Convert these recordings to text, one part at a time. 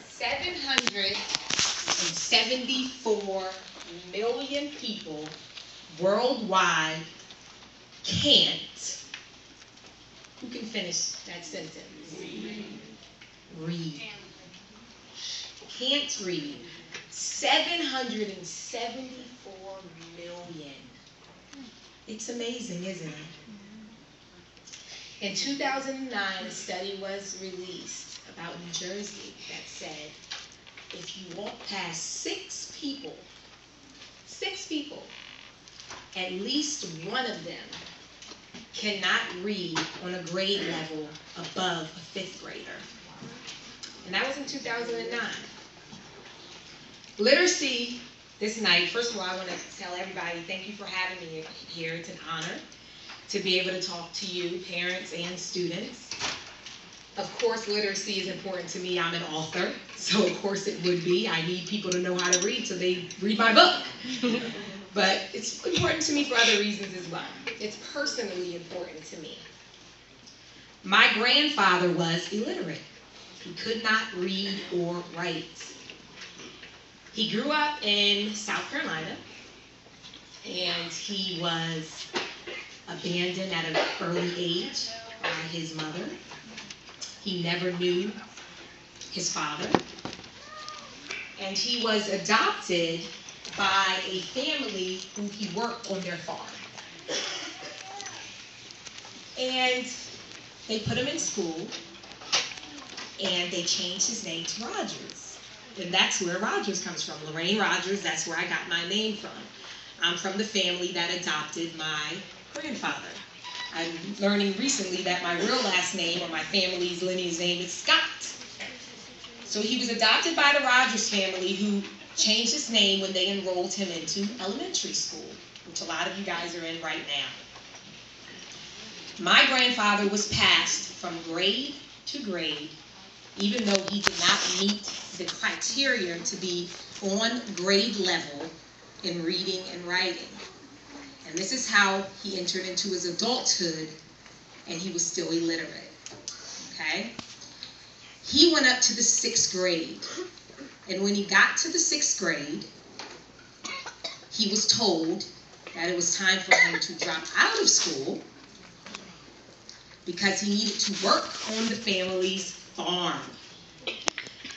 774 million people worldwide can't. Who can finish that sentence? Read. Can't read. 774 million. It's amazing, isn't it? In 2009, a study was released about New Jersey that said if you walk past six people, at least one of them cannot read on a grade level above a fifth grader. And that was in 2009. Literacy this night, first of all, I want to tell everybody thank you for having me here. It's an honor to be able to talk to you, parents and students. Of course, literacy is important to me. I'm an author, so of course it would be. I need people to know how to read, so they read my book. But it's important to me for other reasons as well. It's personally important to me. My grandfather was illiterate. He could not read or write. He grew up in South Carolina, and he was abandoned at an early age by his mother. He never knew his father. And he was adopted by a family who he worked on their farm. And they put him in school, and they changed his name to Rogers. And that's where Rogers comes from. Lorraine Rogers, that's where I got my name from. I'm from the family that adopted my grandfather. I'm learning recently that my real last name, or my family's lineage name, is Scott. So he was adopted by the Rogers family, who changed his name when they enrolled him into elementary school, which a lot of you guys are in right now. My grandfather was passed from grade to grade, even though he did not meet the criteria to be on grade level in reading and writing. And this is how he entered into his adulthood, and he was still illiterate. Okay? He went up to the 6th grade. And when he got to the 6th grade, he was told that it was time for him to drop out of school because he needed to work on the family's farm.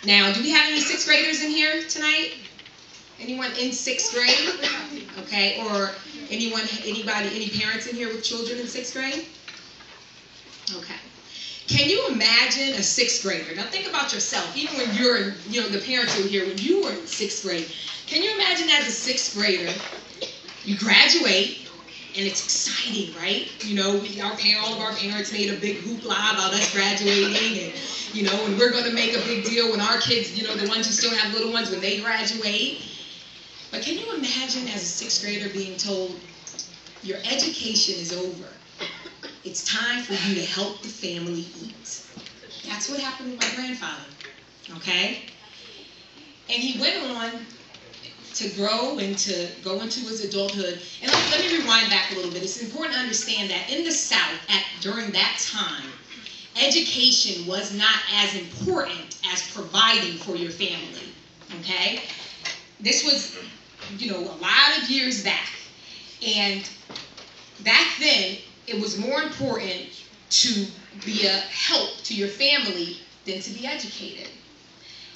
Now, do we have any 6th graders in here tonight? Anyone in 6th grade? Okay, or any parents in here with children in 6th grade? Okay. Can you imagine a 6th grader? Now think about yourself, even when you're, the parents who are here, when you were in 6th grade. Can you imagine as a 6th grader, you graduate, and it's exciting, right? All of our parents made a big hoopla about us graduating, and we're going to make a big deal when our kids, the ones who still have little ones, when they graduate. But can you imagine as a 6th grader being told, your education is over. It's time for you to help the family eat. That's what happened with my grandfather, okay? And he went on to grow and to go into his adulthood. And let me rewind back a little bit. It's important to understand that in the South, during that time, education was not as important as providing for your family, okay? This was, a lot of years back. And back then, it was more important to be a help to your family than to be educated.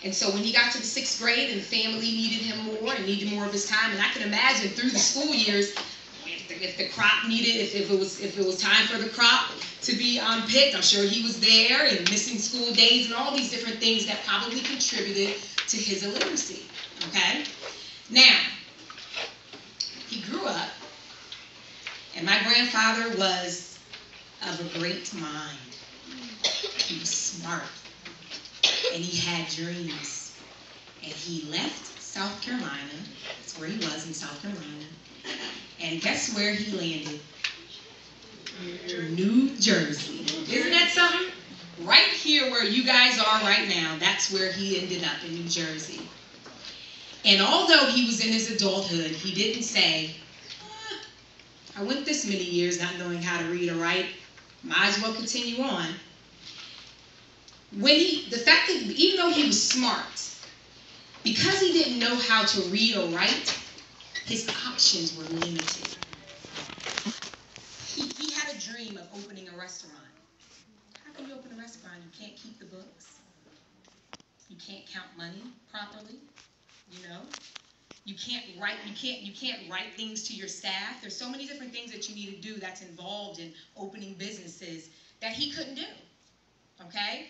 And so when he got to the 6th grade and the family needed him more and needed more of his time, and I can imagine through the school years, if the crop needed, if it was time for the crop to be picked, I'm sure he was there, and missing school days and all these different things that probably contributed to his illiteracy, okay? Now, he grew up, and my grandfather was of a great mind. He was smart, and he had dreams. And he left South Carolina. That's where he was, in South Carolina. And guess where he landed? New Jersey. Isn't that something? Right here where you guys are right now, that's where he ended up, in New Jersey. And although he was in his adulthood, he didn't say, I went this many years not knowing how to read or write. Might as well continue on. The fact that even though he was smart, because he didn't know how to read or write, his options were limited. He had a dream of opening a restaurant. How can you open a restaurant? You can't keep the books. You can't count money properly. You know, you can't write. You can't write things to your staff. There's so many different things that you need to do that's involved in opening businesses that he couldn't do. Okay,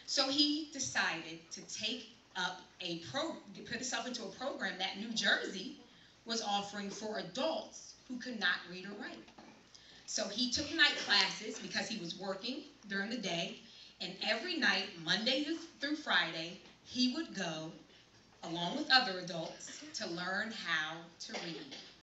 so he decided to take up to put himself into a program that New Jersey was offering for adults who could not read or write. So he took night classes because he was working during the day, and every night, Monday through Friday, he would go along with other adults to learn how to read.